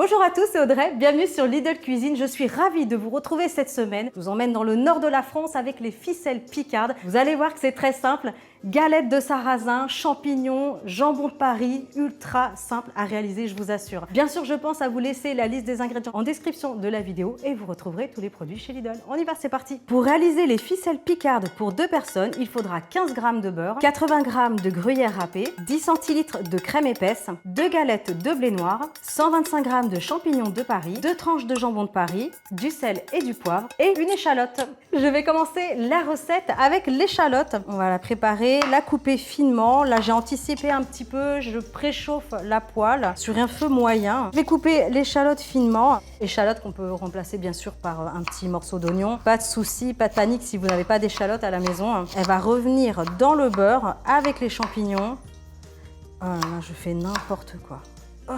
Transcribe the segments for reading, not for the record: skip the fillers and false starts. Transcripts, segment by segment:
Bonjour à tous, c'est Audrey, bienvenue sur Lidl Cuisine. Je suis ravie de vous retrouver cette semaine. Je vous emmène dans le nord de la France avec les ficelles picardes. Vous allez voir que c'est très simple. Galettes de sarrasin, champignons, jambon de Paris, ultra simple à réaliser, je vous assure. Bien sûr, je pense à vous laisser la liste des ingrédients en description de la vidéo et vous retrouverez tous les produits chez Lidl. On y va, c'est parti. Pour réaliser les ficelles picardes pour 2 personnes, il faudra 15 g de beurre, 80 g de gruyère râpée, 10 centilitres de crème épaisse, 2 galettes de blé noir, 125 g de champignons de Paris, 2 tranches de jambon de Paris, du sel et du poivre et une échalote. Je vais commencer la recette avec l'échalote. On va la préparer, la couper finement. Là, j'ai anticipé un petit peu, je préchauffe la poêle sur un feu moyen. Je vais couper l'échalote finement. Échalote qu'on peut remplacer bien sûr par un petit morceau d'oignon. Pas de souci, pas de panique si vous n'avez pas d'échalote à la maison. Elle va revenir dans le beurre avec les champignons. Oh là là, je fais n'importe quoi. Oh.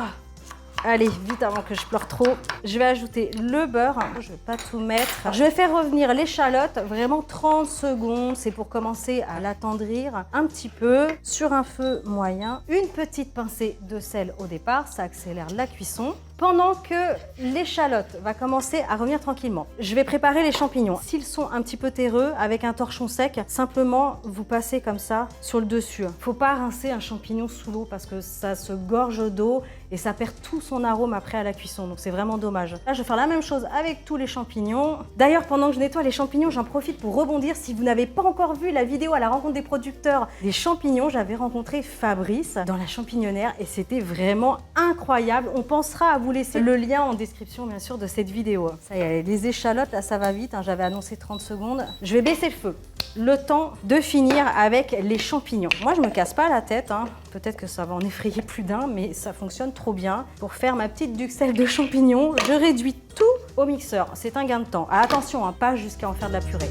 Allez, vite avant que je pleure trop. Je vais ajouter le beurre. Je ne vais pas tout mettre. Alors, je vais faire revenir l'échalote vraiment 30 secondes. C'est pour commencer à l'attendrir un petit peu sur un feu moyen. Une petite pincée de sel au départ, ça accélère la cuisson. Pendant que l'échalote va commencer à revenir tranquillement, je vais préparer les champignons. S'ils sont un petit peu terreux, avec un torchon sec, simplement vous passez comme ça sur le dessus. Faut pas rincer un champignon sous l'eau parce que ça se gorge d'eau et ça perd tout son arôme après à la cuisson. Donc c'est vraiment dommage. Là, je vais faire la même chose avec tous les champignons. D'ailleurs, pendant que je nettoie les champignons, j'en profite pour rebondir. Si vous n'avez pas encore vu la vidéo à la rencontre des producteurs des champignons, j'avais rencontré Fabrice dans la champignonnière et c'était vraiment incroyable. On pensera à vous laisser le lien en description bien sûr de cette vidéo. Ça y est, les échalotes là ça va vite, hein, j'avais annoncé 30 secondes. Je vais baisser le feu. Le temps de finir avec les champignons. Moi je me casse pas la tête, hein. Peut-être que ça va en effrayer plus d'un, mais ça fonctionne trop bien. Pour faire ma petite duxelle de champignons, je réduis tout au mixeur. C'est un gain de temps. Ah, attention, hein, pas jusqu'à en faire de la purée.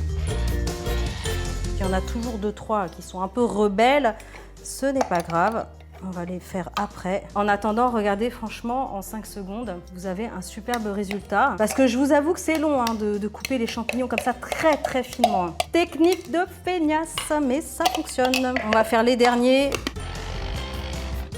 Il y en a toujours 2-3 qui sont un peu rebelles, ce n'est pas grave. On va les faire après. En attendant, regardez, franchement, en 5 secondes, vous avez un superbe résultat. Parce que je vous avoue que c'est long hein, de couper les champignons comme ça très finement. Technique de feignasse, mais ça fonctionne. On va faire les derniers.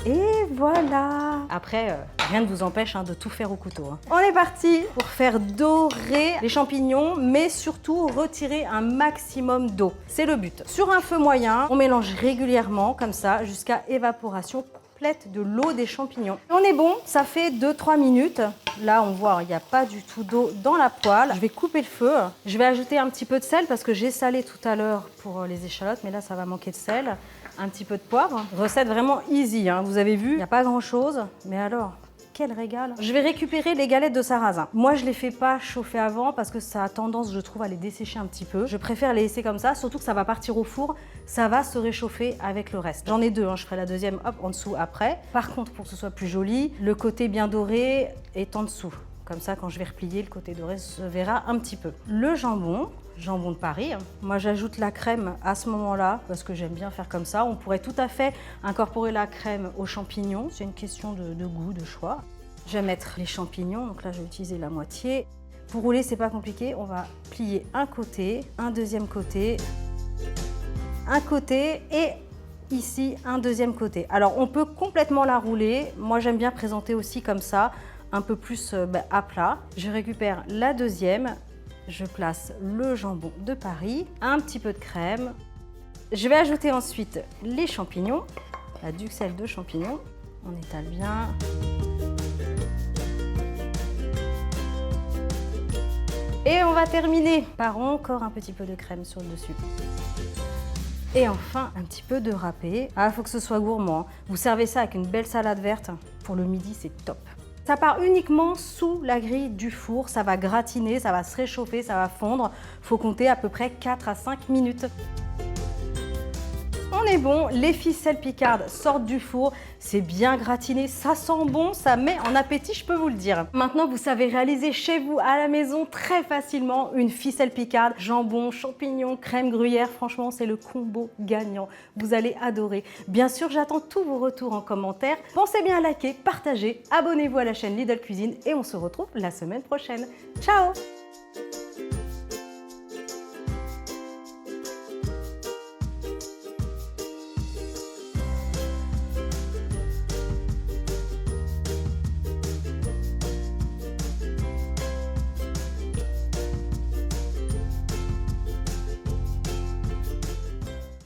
Et voilà. Après, rien ne vous empêche hein, de tout faire au couteau. Hein. On est parti pour faire dorer les champignons, mais surtout retirer un maximum d'eau. C'est le but. Sur un feu moyen, on mélange régulièrement comme ça jusqu'à évaporation complète de l'eau des champignons. On est bon, ça fait 2-3 minutes. Là, on voit, il n'y a pas du tout d'eau dans la poêle. Je vais couper le feu. Je vais ajouter un petit peu de sel parce que j'ai salé tout à l'heure pour les échalotes, mais là, ça va manquer de sel. Un petit peu de poivre. Recette vraiment easy, hein. Vous avez vu, il n'y a pas grand-chose. Mais alors, quel régal! Je vais récupérer les galettes de sarrasin. Moi, je ne les fais pas chauffer avant parce que ça a tendance, je trouve, à les dessécher un petit peu. Je préfère les laisser comme ça, surtout que ça va partir au four. Ça va se réchauffer avec le reste. J'en ai 2, hein. Je ferai la deuxième hop, en dessous après. Par contre, pour que ce soit plus joli, le côté bien doré est en dessous. Comme ça, quand je vais replier, le côté doré se verra un petit peu. Le jambon de Paris. Moi, j'ajoute la crème à ce moment-là parce que j'aime bien faire comme ça. On pourrait tout à fait incorporer la crème aux champignons. C'est une question de goût, de choix. Je vais mettre les champignons. Donc là, je vais utiliser la moitié. Pour rouler, c'est pas compliqué. On va plier un côté, un deuxième côté, un côté et ici, un deuxième côté. Alors, on peut complètement la rouler. Moi, j'aime bien présenter aussi comme ça, un peu plus à plat. Je récupère la deuxième. Je place le jambon de Paris, un petit peu de crème. Je vais ajouter ensuite les champignons, la duxelle de champignons. On étale bien. Et on va terminer par encore un petit peu de crème sur le dessus. Et enfin, un petit peu de râpé. Ah, il faut que ce soit gourmand. Vous servez ça avec une belle salade verte. Pour le midi, c'est top. Ça part uniquement sous la grille du four, ça va gratiner, ça va se réchauffer, ça va fondre. Il faut compter à peu près 4 à 5 minutes. On est bon, les ficelles picardes sortent du four, c'est bien gratiné, ça sent bon, ça met en appétit, je peux vous le dire. Maintenant, vous savez réaliser chez vous à la maison très facilement une ficelle picarde, jambon, champignons, crème gruyère, franchement, c'est le combo gagnant. Vous allez adorer. Bien sûr, j'attends tous vos retours en commentaire. Pensez bien à liker, partager, abonnez-vous à la chaîne Lidl Cuisine et on se retrouve la semaine prochaine. Ciao!